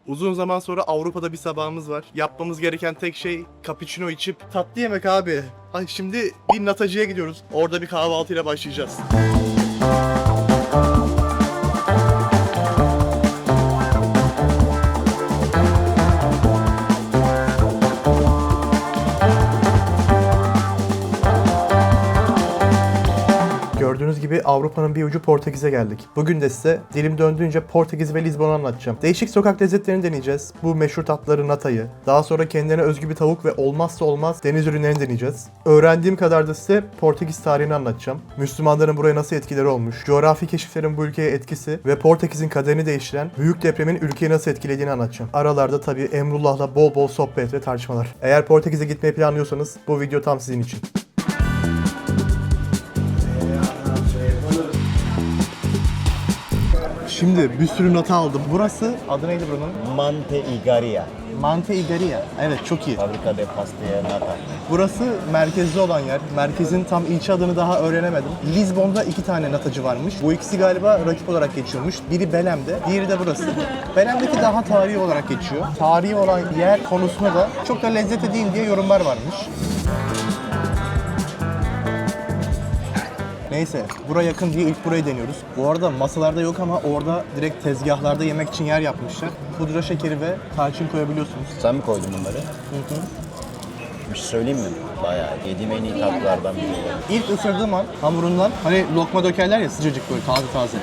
Uzun zaman sonra Avrupa'da bir sabahımız var. Yapmamız gereken tek şey cappuccino içip tatlı yemek abi. Ay şimdi bir natacıya gidiyoruz. Orada bir kahvaltıyla başlayacağız. Gördüğünüz gibi Avrupa'nın bir ucu Portekiz'e geldik. Bugün de size dilim döndüğünce Portekiz ve Lizbon'u anlatacağım. Değişik sokak lezzetlerini deneyeceğiz. Bu meşhur tatlıları natayı. Daha sonra kendine özgü bir tavuk ve olmazsa olmaz deniz ürünlerini deneyeceğiz. Öğrendiğim kadar da size Portekiz tarihini anlatacağım. Müslümanların buraya nasıl etkileri olmuş, coğrafi keşiflerin bu ülkeye etkisi ve Portekiz'in kaderini değiştiren büyük depremin ülkeyi nasıl etkilediğini anlatacağım. Aralarda tabii Emrullah'la bol bol sohbet ve tartışmalar. Eğer Portekiz'e gitmeyi planlıyorsanız bu video tam sizin için. Şimdi bir sürü nota aldım. Burası, adı neydi buranın? Mante Igaria. Mante Igaria. Evet, çok iyi. Fabrica de Pastilla Nata. Burası merkezde olan yer. Merkezin tam ilçe adını daha öğrenemedim. Lizbon'da 2 tane natacı varmış. Bu ikisi galiba rakip olarak geçiyormuş. Biri Belem'de, diğeri de burası. Belem'deki daha tarihi olarak geçiyor. Tarihi olan yer konusunda da çok da lezzetli değil diye yorumlar varmış. Neyse, buraya yakın diye ilk burayı deniyoruz. Bu arada masalarda yok ama orada direkt tezgahlarda yemek için yer yapmışlar. Pudra şekeri ve tarçın koyabiliyorsunuz. Sen mi koydun bunları? Bir şey söyleyeyim mi? Bayağı yediğim en iyi tatlılardan biri. İlk ısırdığım an hamurundan hani lokma dökerler ya sıcacık böyle taze taze.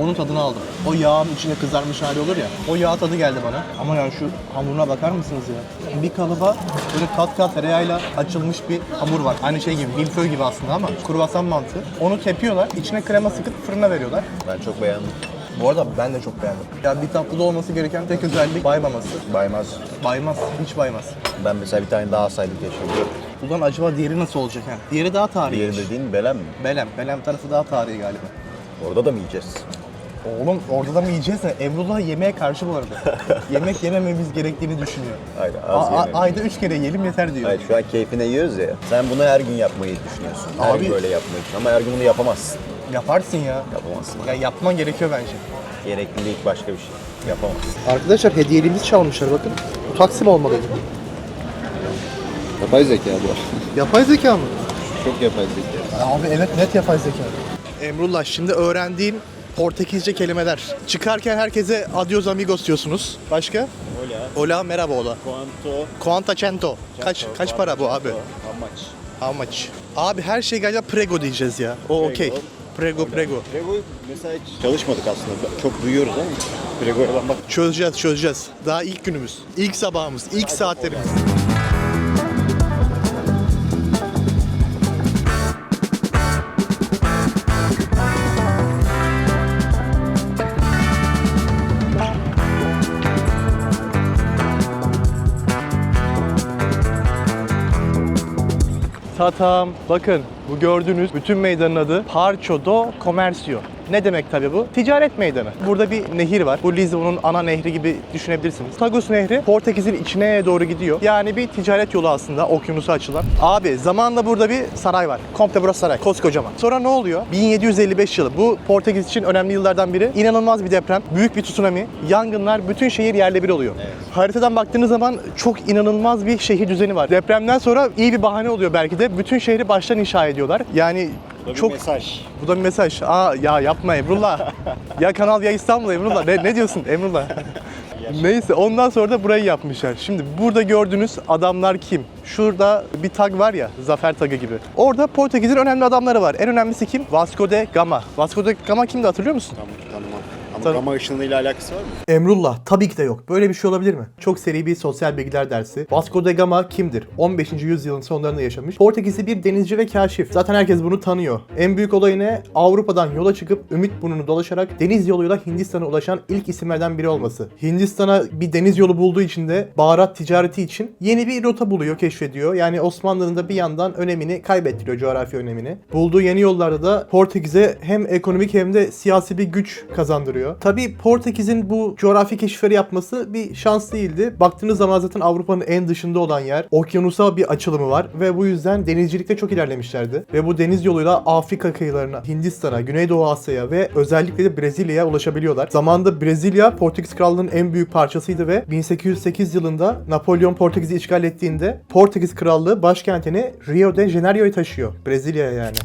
Onun tadını aldım. O yağın içine kızarmış hali olur ya. O yağ tadı geldi bana. Ama yani şu hamuruna bakar mısınız ya? Bir kalıba böyle kat kat tereyağıyla açılmış bir hamur var. Aynı şey gibi, milföy gibi aslında ama kruvasan mantığı. Onu tepiyorlar, içine krema sıkıp fırına veriyorlar. Ben çok beğendim. Bu arada ben de çok beğendim. Ya bir tatlıda olması gereken tek özellik baymaması. Baymaz. Baymaz, hiç baymaz. Ben mesela bir tane daha alsaydım keşke. Ulan acaba diğeri nasıl olacak yani? Diğeri daha tarihi. Diğeri dediğin Belem mi? Belem tarafı daha tarihi galiba. Orada da mı yiyeceğiz? Oğlum orada da mı yiyeceğiz de Emrullah yemeğe karşı bu arada. Yemek yemememiz gerektiğini düşünüyor. Hayır, az yemeyelim. Ayda 3 kere yiyelim yeter diyor. Hayır, şu an keyfine yiyoruz ya. Sen bunu her gün yapmayı düşünüyorsun. Her Abi- gün böyle yapmayı düşünüyorsun. Ama her gün bunu yapamazsın. Yaparsın ya. Yapamazsın. Ya yapman gerekiyor bence. Gereklilik başka bir şey. Yapamazsın. Arkadaşlar hediyeliğimizi çalmışlar bakın. Bu Taksim olmalıydı. Yapay zeka var. Yapay zeka mı? Çok yapay zeka. Abi evet net yapay zeka. Emrullah şimdi öğrendiğim Portekizce kelimeler. Çıkarken herkese adios amigos diyorsunuz. Başka? Hola. Hola, merhaba hola. Quanto? Quanta cento? Kaç para bu abi? How much? How much? Abi her şey galiba prego diyeceğiz ya. O okey. Prego. Prego mesela hiç çalışmadık aslında. Çok duyuyoruz ama Prego'ya bak. Çözeceğiz. Daha ilk günümüz, ilk sabahımız, ilk saatlerimiz. Tatam. Bakın bu gördüğünüz bütün meydanın adı Parque do Comércio. Ne demek tabii bu? Ticaret meydanı. Burada bir nehir var. Bu Lizbon'un ana nehri gibi düşünebilirsiniz. Tagus Nehri Portekiz'in içine doğru gidiyor. Yani bir ticaret yolu aslında okyanusa açılan. Abi zamanla burada bir saray var. Komple burası saray. Koskocaman. Sonra ne oluyor? 1755 yılı. Bu Portekiz için önemli yıllardan biri. İnanılmaz bir deprem. Büyük bir tsunami. Yangınlar. Bütün şehir yerle bir oluyor. Evet. Haritadan baktığınız zaman çok inanılmaz bir şehir düzeni var. Depremden sonra iyi bir bahane oluyor belki de. Bütün şehri baştan inşa ediyorlar. Yani Bu da çok... bir mesaj. Bu da bir mesaj. Ya yapma Emrullah. Ya Kanal ya İstanbul Emrullah. Ne diyorsun Emrullah? Neyse ondan sonra da burayı yapmışlar. Şimdi burada gördüğünüz adamlar kim? Şurada bir tag var ya, zafer tagı gibi. Orada Portekiz'in önemli adamları var. En önemlisi kim? Vasco de Gama. Vasco de Gama kimdi hatırlıyor musun? Tamam. Ama Tabii. gama ışınıyla alakası var mı? Emrullah tabii ki de yok. Böyle bir şey olabilir mi? Çok seri bir sosyal bilgiler dersi. Vasco da Gama kimdir? 15. yüzyılın sonlarında yaşamış. Portekizli bir denizci ve kaşif. Zaten herkes bunu tanıyor. En büyük olayı ne? Avrupa'dan yola çıkıp Ümitburnu'nu dolaşarak deniz yoluyla Hindistan'a ulaşan ilk isimlerden biri olması. Hindistan'a bir deniz yolu bulduğu için de baharat ticareti için yeni bir rota buluyor, keşfediyor. Yani Osmanlı'nın da bir yandan önemini kaybettiriyor, coğrafi önemini. Bulduğu yeni yollarda da Portekiz'e hem ekonomik hem de siyasi bir güç kazandırıyor. geliyor. Tabii Portekiz'in bu coğrafi keşifleri yapması bir şans değildi. Baktığınız zaman zaten Avrupa'nın en dışında olan yer. Okyanusa bir açılımı var ve bu yüzden denizcilikte çok ilerlemişlerdi. Ve bu deniz yoluyla Afrika kıyılarına, Hindistan'a, Güneydoğu Asya'ya ve özellikle de Brezilya'ya ulaşabiliyorlar. Zamanında Brezilya Portekiz Krallığı'nın en büyük parçasıydı ve 1808 yılında Napolyon Portekiz'i işgal ettiğinde Portekiz Krallığı başkentini Rio de Janeiro'yu taşıyor. Brezilya'ya yani.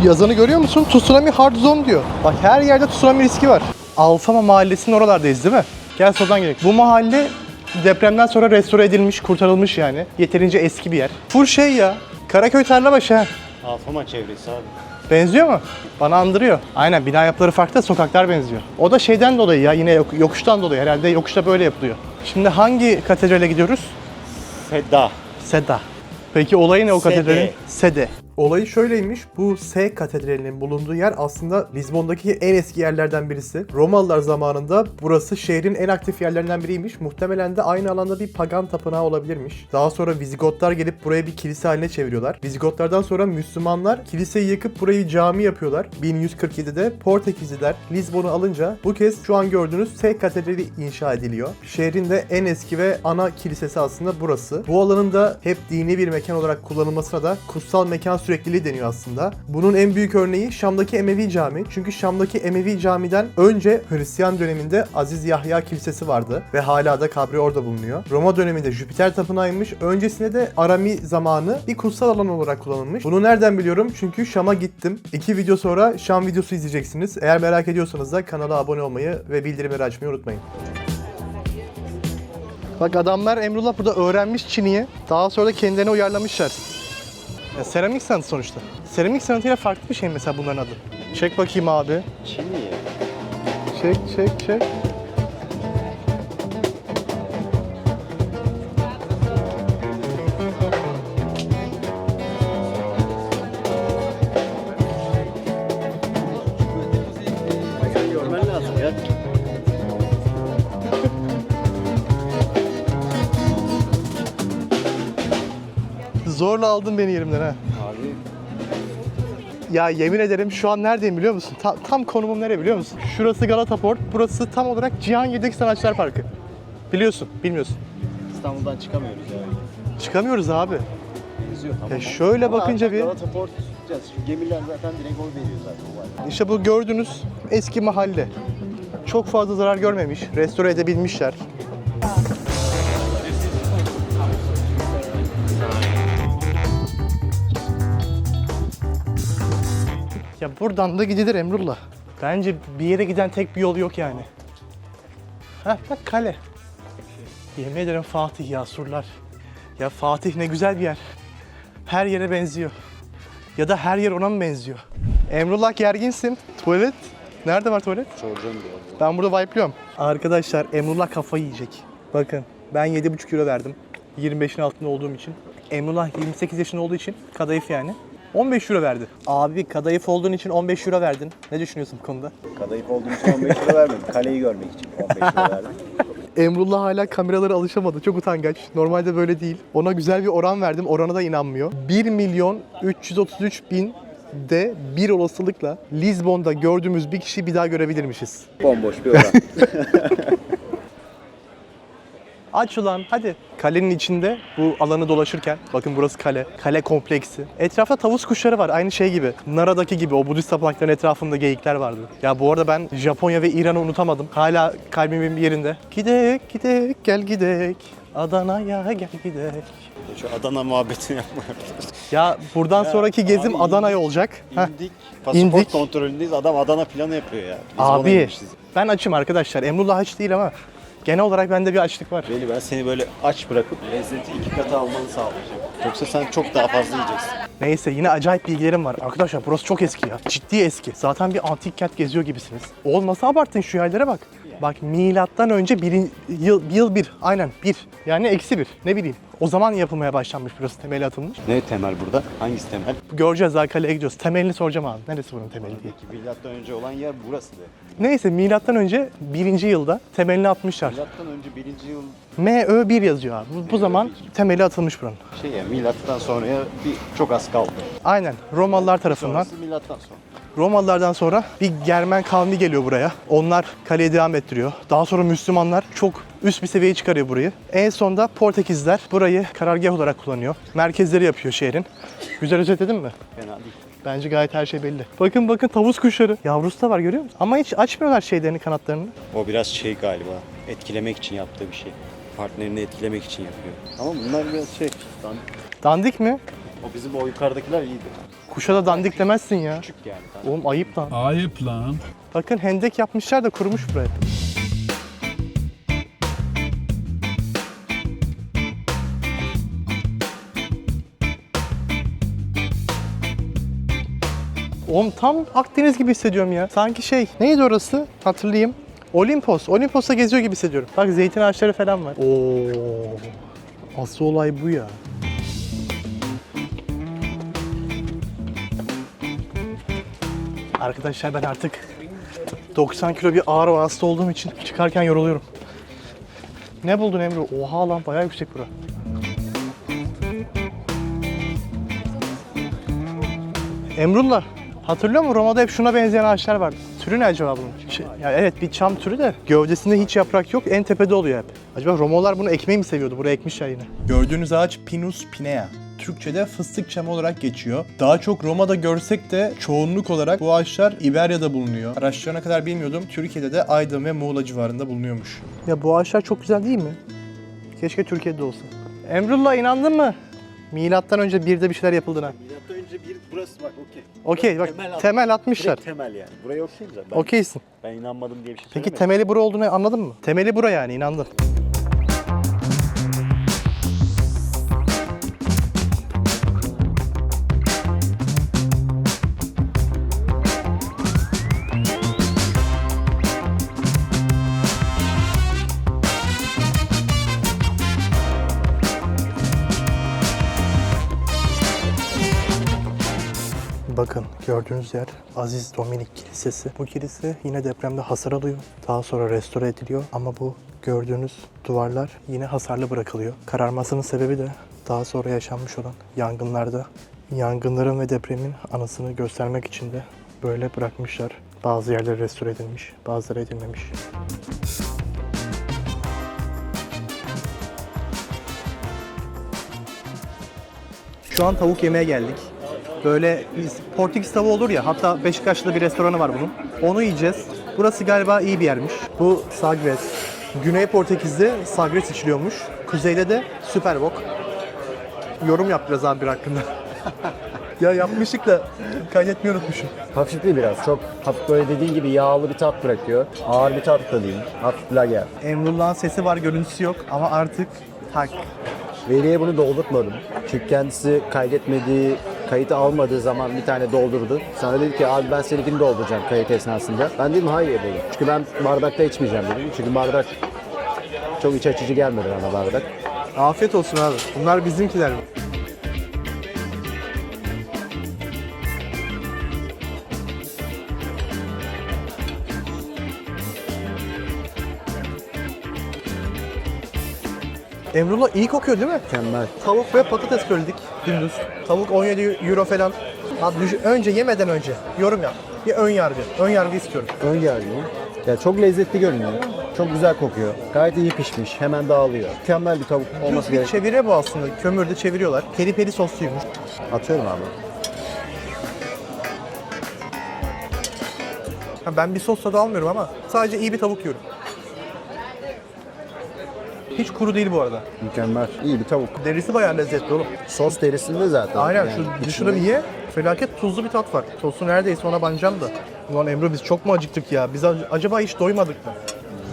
Yazanı görüyor musun? Tsunami Hard Zone diyor. Bak her yerde tsunami riski var. Alfama mahallesinin oralardayız değil mi? Gel soldan gidelim. Bu mahalle depremden sonra restore edilmiş, kurtarılmış yani. Yeterince eski bir yer. Full şey ya. Karaköy Tarlabaşı ha. Alfama çevresi abi. Benziyor mu? Bana andırıyor. Aynen, bina yapıları farklı da sokaklar benziyor. O da şeyden dolayı ya, yine yokuştan dolayı. Herhalde yokuşta böyle yapılıyor. Şimdi hangi katedrale gidiyoruz? Feda. Seda. Peki olayı ne o Sede. katedralin? Sede. Olayı şöyleymiş. Bu S katedralinin bulunduğu yer aslında Lizbon'daki en eski yerlerden birisi. Romalılar zamanında burası şehrin en aktif yerlerinden biriymiş. Muhtemelen de aynı alanda bir pagan tapınağı olabilirmiş. Daha sonra Vizigotlar gelip burayı bir kilise haline çeviriyorlar. Vizigotlardan sonra Müslümanlar kiliseyi yıkıp burayı cami yapıyorlar. 1147'de Portekizliler Lizbon'u alınca bu kez şu an gördüğünüz S katedrali inşa ediliyor. Şehrin de en eski ve ana kilisesi aslında burası. Bu alanın da hep dini bir mekan olarak kullanılmasına da kutsal mekan sürekliliği deniyor aslında. Bunun en büyük örneği Şam'daki Emevi Cami. Çünkü Şam'daki Emevi Cami'den önce Hristiyan döneminde Aziz Yahya Kilisesi vardı ve hala da kabri orada bulunuyor. Roma döneminde Jüpiter Tapınağı'ymış. Öncesinde de Arami zamanı bir kutsal alan olarak kullanılmış. Bunu nereden biliyorum? Çünkü Şam'a gittim. 2 video sonra Şam videosu izleyeceksiniz. Eğer merak ediyorsanız da kanala abone olmayı ve bildirimleri açmayı unutmayın. Bak adamlar Emrullah burada öğrenmiş Çin'iyi. Daha sonra da kendilerine uyarlamışlar. Ya seramik sanatı sonuçta. Seramik sanatıyla farklı bir şey mesela bunların adı. Çek bakayım abi. Çinli. Çek. Görmen lazım ya. Zorla aldın beni yerimden ha. Abi. Ya yemin ederim şu an neredeyim biliyor musun? Tam konumum nere biliyor musun? Şurası Galata Port, burası tam olarak Cihangir'deki Sanatçılar Parkı. Biliyorsun, bilmiyorsun. İstanbul'dan çıkamıyoruz yani. Çıkamıyoruz abi. Benziyor tamam. Ya şöyle Ama bakınca artık bir... Galata Port tutacağız. Şu gemiler zaten direkt oy veriyor zaten. O var. İşte bu gördüğünüz eski mahalle. Çok fazla zarar görmemiş, restore edebilmişler. Ya buradan da gidilir Emrullah. Bence bir yere giden tek bir yol yok yani. Heh bak kale. Yemin ederim Fatih ya, surlar. Ya Fatih ne güzel bir yer. Her yere benziyor. Ya da her yer ona mı benziyor? Emrullah gerginsin. Tuvalet. Nerede var tuvalet? Soracağım diyor. Ben burada wipe'lıyorum. Arkadaşlar Emrullah kafayı yiyecek. Bakın ben 7,5 kilo verdim. 25'in altında olduğum için. Emrullah 28 yaşında olduğu için kadayıf yani. 15 euro verdi. Abi kadayıf olduğun için 15 euro verdin. Ne düşünüyorsun bu konuda? Kadayıf olduğum için 15 lira vermedim. Kaleyi görmek için 15 lira verdim. Emrullah hala kameralara alışamadı. Çok utangaç. Normalde böyle değil. Ona güzel bir oran verdim. Orana da inanmıyor. 1.333.000 de bir olasılıkla Lizbon'da gördüğümüz bir kişiyi bir daha görebilirmişiz. Bomboş bir oran. Aç ulan hadi. Kalenin içinde bu alanı dolaşırken, bakın burası kale, kale kompleksi. Etrafta tavus kuşları var, aynı şey gibi. Nara'daki gibi o Budist tapınakların etrafında geyikler vardı. Ya bu arada ben Japonya ve İran'ı unutamadım. Hala kalbimin bir yerinde. Gidek gel gidek. Adana'ya gel gidek. Şu Adana muhabbetini yapmıyoruz. Ya buradan sonraki gezim abi Adana'ya olacak. Heh. İndik. Pasaport İndik. kontrolündeyiz. Adam Adana planı yapıyor ya. Biz ona Abi inmişiz. ben açım arkadaşlar. Emrullah aç değil ama genel olarak bende bir açlık var. Veli ben seni böyle aç bırakıp lezzeti 2 katı almanı sağlayacağım. Yoksa sen çok daha fazla yiyeceksin. Neyse yine acayip bilgilerim var. Arkadaşlar burası çok eski ya. Ciddi eski. Zaten bir antik kent geziyor gibisiniz. Olmasa abartın şu yerlere bak. Yani Bak milattan önce yıl 1. Aynen 1. Yani -1. Ne bileyim. O zaman yapılmaya başlanmış burası. Temeli atılmış. Ne temel burada? Hangisi temel? Göreceğiz daha kaleye gidiyoruz. Temelini soracağım abi. Neresi bunun temeli diye. Peki milattan önce olan yer burası da. Neyse milattan önce 1. yılda temelini atmışlar. Milattan önce 1. yıl MÖ1 yazıyor abi. Bu zaman temeli atılmış buranın. milattan sonraya çok az kaldı. Aynen. Romalılar tarafından. Sonrası milattan sonra. Romalılardan sonra bir Germen kavmi geliyor buraya. Onlar kaleyi devam ettiriyor. Daha sonra Müslümanlar çok üst bir seviyeye çıkarıyor burayı. En sonunda Portekizler burayı karargah olarak kullanıyor. Merkezleri yapıyor şehrin. Güzel özetledin mi? Fena değil. Bence gayet her şey belli. Bakın tavus kuşları. Yavrusu da var görüyor musun? Ama hiç açmıyorlar şeylerini, kanatlarını. O biraz galiba. Etkilemek için yaptığı bir şey. Partnerini etkilemek için yapıyor. Ama bunlar biraz Dandik mi? O bizim o yukarıdakiler iyiydi. Kuşa da dandik demezsin ya. Küçük yani. Oğlum ayıp lan. Ayıp lan. Bakın hendek yapmışlar da kurumuş buraya. Oğlum tam Akdeniz gibi hissediyorum ya. Sanki neydi orası? Hatırlayayım. Olimpos. Olimpos'ta geziyor gibi hissediyorum. Bak zeytin ağaçları falan var. Oo. Asıl olay bu ya. Arkadaşlar ben artık 90 kilo bir ağır vasıta olduğum için çıkarken yoruluyorum. Ne buldun Emre? Oha lan bayağı yüksek bura. Emrullah, hatırlıyor musun? Roma'da hep şuna benzeyen ağaçlar vardı. Türü ne acaba bunun? Ya evet bir çam türü de gövdesinde hiç yaprak yok, en tepede oluyor hep. Acaba Romalılar bunu ekmeği mi seviyordu? Buraya ekmişler yine. Gördüğünüz ağaç Pinus pinea. Türkçe'de fıstık çamı olarak geçiyor. Daha çok Roma'da görsek de çoğunluk olarak bu ağaçlar İberya'da bulunuyor. Araştırana kadar bilmiyordum. Türkiye'de de Aydın ve Muğla civarında bulunuyormuş. Ya bu ağaçlar çok güzel değil mi? Keşke Türkiye'de olsa. Emrullah inandın mı? Milattan önce 1'de bir şeyler yapıldığına. Milattan önce burası bak okey. Okey bak temel atmışlar. Direkt temel yani. Buraya okeyim zaten. Okeysin. Ben inanmadım diye bir şey Peki söylemedim. temeli bura olduğunu anladın mı? Temeli bura yani inandın. Bakın gördüğünüz yer Aziz Dominik Kilisesi. Bu kilise yine depremde hasar alıyor. Daha sonra restore ediliyor ama bu gördüğünüz duvarlar yine hasarlı bırakılıyor. Kararmasının sebebi de daha sonra yaşanmış olan yangınlarda. Yangınların ve depremin anısını göstermek için de böyle bırakmışlar. Bazı yerler restore edilmiş, bazıları edilmemiş. Şu an tavuk yemeye geldik. Böyle Portekiz tavuğu olur ya, hatta Beşiktaş'ta bir restoranı var bunun. Onu yiyeceğiz. Burası galiba iyi bir yermiş. Bu Sagres. Güney Portekiz'de Sagres içiliyormuş. Kuzeyde de Superboc. Yorum yap biraz abi bir hakkında. Ya yapmıştık da kaydetmeyi unutmuşum. Hafifli biraz. Çok hafif böyle dediğin gibi yağlı bir tat bırakıyor. Ağır bir tat da değil. Hafif lager. Emrullah'ın sesi var, görüntüsü yok ama artık tak. Veli'ye bunu doldurtmadım. Çünkü kendisi kaydetmediği, kayıt almadığı zaman bir tane doldurdu. Sana dedi ki abi ben seninkini dolduracağım kayıt esnasında. Ben dedim hayır dedim. Çünkü ben bardakta içmeyeceğim dedim. Çünkü bardak çok iç açıcı gelmedi bana bardak. Afiyet olsun abi. Bunlar bizimkiler. Emrullah iyi kokuyor değil mi? Mükemmel. Tavuk ve patates söyledik gündüz. Tavuk 17 euro falan. Abi önce yemeden önce yorum yap. Bir ön yargı. Ön yargı istiyorum. Ön yargı mı? Ya çok lezzetli görünüyor. Çok güzel kokuyor. Gayet iyi pişmiş. Hemen dağılıyor. Mükemmel bir tavuk olması Bir gerek. çevire bu aslında. Kömürde çeviriyorlar. Peri peri sosluymuş. Atıyorum abi. Ha, ben bir sos tadı almıyorum ama sadece iyi bir tavuk yiyorum. Hiç kuru değil bu arada. Mükemmel. İyi bir tavuk. Derisi bayağı lezzetli oğlum. Sos derisinde zaten. Aynen Yani şu dışını bir ye. Felaket tuzlu bir tat var. Sosu neredeyse ona banacağım da. Ulan Emre biz çok mu acıktık ya? Biz acaba hiç doymadık mı?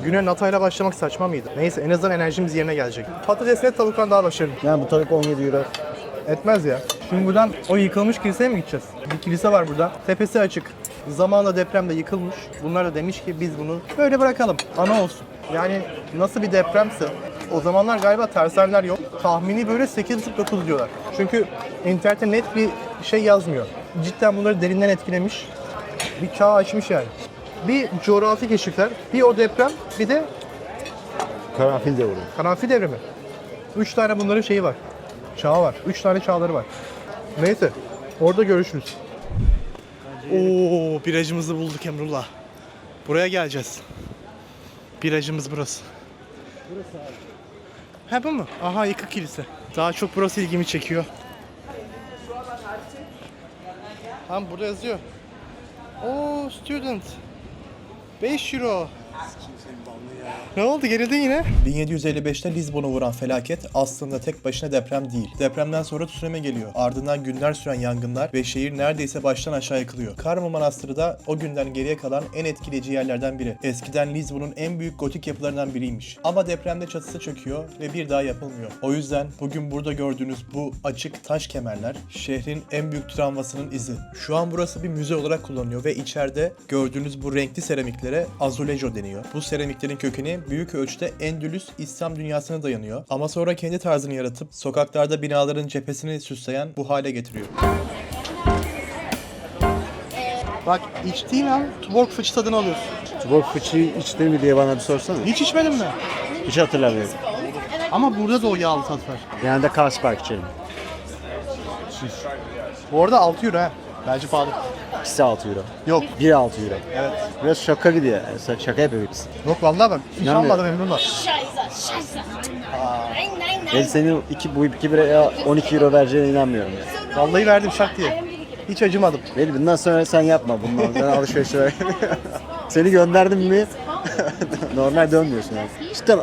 Güne natayla başlamak saçma mıydı? Neyse en azından enerjimiz yerine gelecek. Patates net tavuktan daha başarılı. Yani bu tavuk 17 euro. Etmez ya. Şimdi buradan o yıkılmış kiliseye mi gideceğiz? Bir kilise var burada. Tepesi açık. Zamanla depremde yıkılmış. Bunlar da demiş ki biz bunu böyle bırakalım. Ana olsun. Yani nasıl bir depremse o zamanlar galiba tersaneler yok. Tahmini böyle 8,9 diyorlar. Çünkü internette net bir şey yazmıyor. Cidden bunları derinden etkilemiş. Bir çağ açmış yani. Bir coğrafi keşifler, bir o deprem, bir de Karanfil devri. karanfil devrimi. 3 tane bunların şeyi var. Çağı var. 3 tane çağları var. Neyse. Orada görüşürüz. Oo, birajımızı bulduk Emrullah. Buraya geleceğiz. Birajımız burası. Burası abi. Ha bu mu? Aha, yıkık kilise. Daha çok burası ilgimi çekiyor. Tam burada yazıyor. Oo, student. 5 euro. Ne oldu, gerildin yine? 1755'te Lizbon'u vuran felaket aslında tek başına deprem değil. Depremden sonra tsunami geliyor. Ardından günler süren yangınlar ve şehir neredeyse baştan aşağı yıkılıyor. Carmo Manastırı da o günden geriye kalan en etkileyici yerlerden biri. Eskiden Lizbon'un en büyük gotik yapılarından biriymiş. Ama depremde çatısı çöküyor ve bir daha yapılmıyor. O yüzden bugün burada gördüğünüz bu açık taş kemerler şehrin en büyük travmasının izi. Şu an burası bir müze olarak kullanılıyor ve içeride gördüğünüz bu renkli seramiklere azulejo deniyor. Bu seramiklerin kökeni büyük ölçüde Endülüs İslam dünyasına dayanıyor. Ama sonra kendi tarzını yaratıp sokaklarda binaların cephesini süsleyen bu hale getiriyor. Bak, içtiğin an Tuborg fıçı tadını alıyorsun. Tuborg fıçıyı içtin mi diye bana bir sorsana. Hiç içmedin mi? Hiç hatırlamıyorum. Ama burada da o yağlı tat var. Genelde Carlsberg içerim. Bu arada 6 euro ha. Bence pahalı. İkisi 6 euro. Yok. Biri 6 euro. Evet. Biraz şaka gidiyor. Yani şaka yapıyoruz. Yok vallahi bak. Hiç İnanmıyorum. almadım Emrullah. Scheiße. Nein, nein, Ben nein. senin bu iki biraya 12 euro vereceğine inanmıyorum. Yani. Vallahi verdim şak diye. Hiç acımadım. Veli bundan sonra sen yapma bundan. Ben alışverişe Seni gönderdim mi normal dönmüyorsun yani. İşte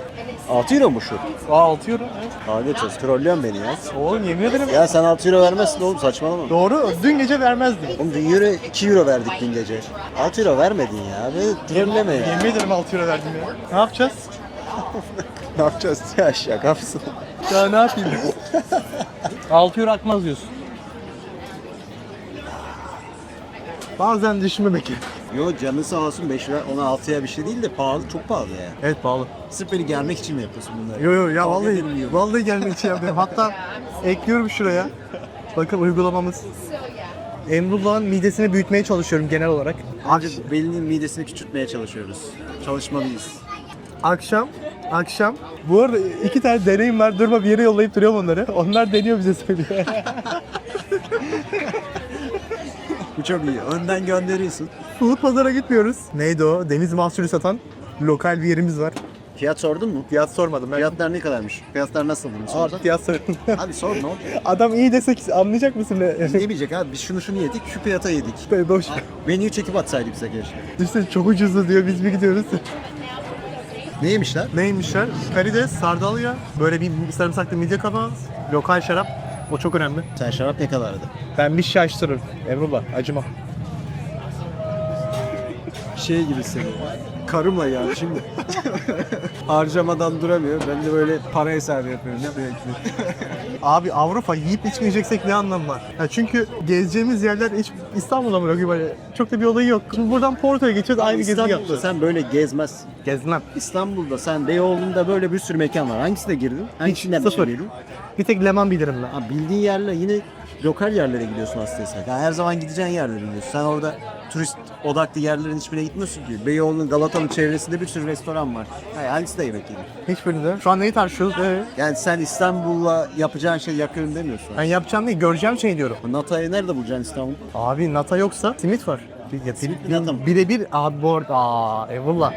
6 euro mu şu? Aa, 6 euro. Evet. Hadi geçiyoruz. Trollüyorsun beni ya. Oğlum yemin ederim. Ya sen 6 euro vermezsin oğlum saçmalama. Doğru. Dün gece vermezdim. Oğlum dün euro 2 euro verdik dün gece. 6 euro vermedin ya. Beni trolleme ya. Yemin ederim 6 euro verdim ya. Ne yapacağız? Ne yapacağız ya şaka mısın? Ya ne yapayım? 6 euro akmaz diyorsun. Bazen düşünmemek. Yo canın sağ olsun 5 lira ona 6'ya bir şey değil de pahalı çok pahalı yani. Evet, pahalı. Sırf beni gelmek için mi yapıyorsun bunları? Yo ya, Kavga vallahi edilmiyor. vallahi gelmek için yapıyorum. Hatta ekliyorum şuraya. Bakın uygulamamız. Emrullah'ın midesini büyütmeye çalışıyorum genel olarak. Önce belinin midesini küçültmeye çalışıyoruz. Çalışmalıyız. Akşam. Bu arada 2 tane deneyim var. Durma, bir yere yollayıp duruyorum onları. Onlar deniyor, bize söylüyor. Bu çok iyi. Önden gönderiyorsun. Bulut pazara gitmiyoruz. Neydi o? Deniz mahsulü satan lokal bir yerimiz var. Fiyat sordun mu? Fiyat sormadım. Ben Fiyatlar ne kadarmış? Fiyatlar nasıl bunu sordun? fiyat sordum. Abi sor ne oldu? Adam iyi desek anlayacak mısın? Demeyecek abi biz şunu yedik şu fiyata yedik. Böyle boş. Menüyü çekip atsaydık bize keşke. İşte çok ucuzdu diyor, biz mi gidiyoruz? Neymişler? Neymişler? Karides, sardalya, böyle bir sarımsaklı midye kabağı, lokal şarap. O çok önemli. Sen şarap ne kadardı? Ben bir şaştırırım. Emrullah, acımam. Şey gibisin. Karımla ya şimdi. Harcamadan duramıyor. Ben de böyle para hesabı yapıyorum. Abi Avrupa yiyip içmeyeceksek ne anlamı var? Ya çünkü gezeceğimiz yerler hiç İstanbul'a mı bakıyor böyle? Çok da bir olayı yok. Şimdi buradan Porto'ya geçeceğiz, aynı gezi İstanbul'da yapacağız. sen böyle gezmezsin. Gezmem. İstanbul'da sen Beyoğlu'nda böyle bir sürü mekan var. Hangisine girdin? Hangisinden bir şey sıfır. bildin? Bir tek Leman bilirim ben. Ha, bildiğin yerle yine lokal yerlere gidiyorsun aslında sen. Yani her zaman gideceğin yerlere gidiyorsun. Sen orada turist odaklı yerlerin hiçbirine gitmiyorsun ki. Beyoğlu'nun Galata'nın çevresinde bir sürü restoran var. Yani hangisi de yemek yedin? Hiçbirinde. Şu an neyi tartışıyoruz? Yani sen İstanbul'la yapacağın şey yakıyorum demiyorsun. Ben yapacağım değil, göreceğim şey diyorum. Nata'yı nerede bulacaksın İstanbul'da? Abi nata yoksa simit var. Simit mi nata mı? Birebir abi bu arada. Eyvallah.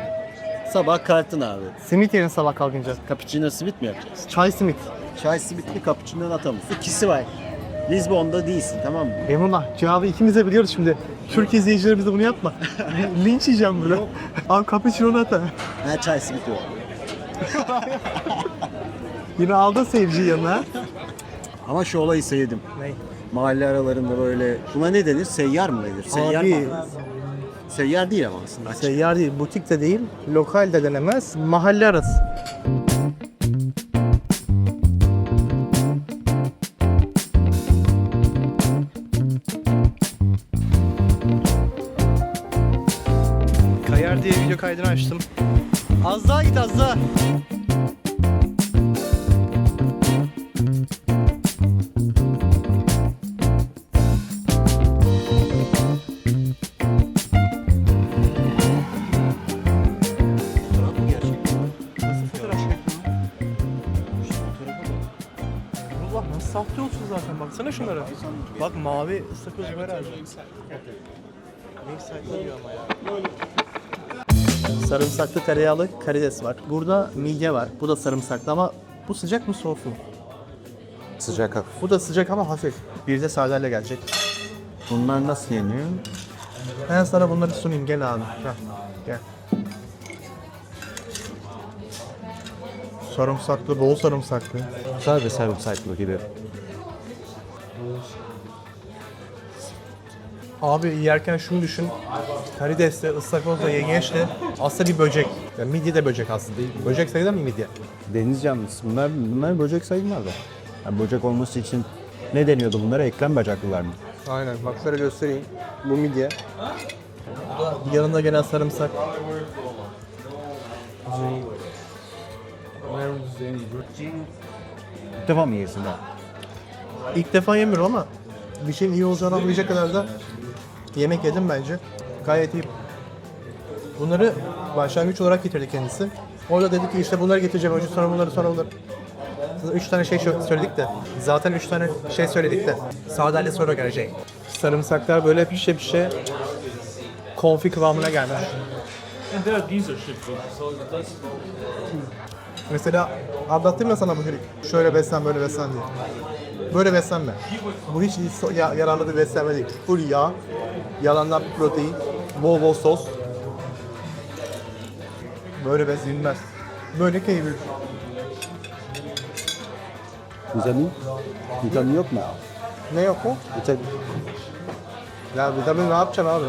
Sabah kalktın abi. Simit yerin sabah kalkınca. Cappuccino simit mi yapacaksın? Çay simit. Çay simit mi cappuccino nata mı? İkisi var. Lizbon'da değilsin tamam mı? Eyvallah. Cevabı ikimiz de biliyoruz şimdi. Türk izleyicilerimize bunu yapma. Linç yiyeceğim bunu. Abi cappuccino nata. Ha çay simit yok. Yine aldın seyirciyi yanına. Ama şu olayı sevdim. Ne? Mahalle aralarında böyle, buna ne denir? Seyyar mı denir? Seyyar Abi, mı? Seyyar değil ama aslında. seyyar değil, butik de değil, lokal de denemez, mahalle arası. diye video kaydını açtım. Az daha git, az daha. Allah nasıl sahte olsun zaten, baksana şunlara. Bak mavi sakız var herhalde. Ne sayfa diyor ama ya. Sarımsaklı tereyağlı karides var. Burada midye var. Bu da sarımsaklı ama bu sıcak mı soğuk mu? Sıcak hafif. Bu da sıcak ama hafif. Bir de sardalya gelecek. Bunlar nasıl yeniyor? Ben sana bunları sunayım, gel abi. Gel. Gel. Sarımsaklı, bol sarımsaklı. Sadece sarımsaklı gibi. Abi yerken şunu düşün. Karidesle, ıstakozla, yengeçle aslında bir böcek. Yani midye de böcek aslında. Böcek sayılır mı midye? Deniz canlısı. Bunlar böcek sayılmaz da. Yani böcek olması için ne deniyordu bunlara? Eklem bacaklılar mı? Aynen. Bak şöyle göstereyim. Bu midye. Bu da yanında gelen sarımsak. İlk defa mı yiyorsun ha? İlk defa yemiyorum ama bir şeyin iyi olacağını anlayacak kadar da yemek yedim bence. Gayet iyi. Bunları başlangıç olarak getirdi kendisi. Orada dedi ki işte bunları getireceğim önce, sonra bunları, sonra bunları. 3 tane şey söyledik de. Zaten 3 tane şey söyledik de. Sardalya sonra gelecek. Sarımsaklar böyle pişe pişe konfi kıvamına gelmiş. Mesela anlattım ya sana bu herif. Şöyle beslen, böyle beslen diye. Böyle beslenme. Bu hiç yararlı bir beslenme değil. Full yağ, yalandan protein, bol bol sos. Böyle beslenilmez. Böyle keyifli. Vitamin? Vitamin yok mu? Ne yok o? Vitamin. Ya vitamin ne yapacaksın abi?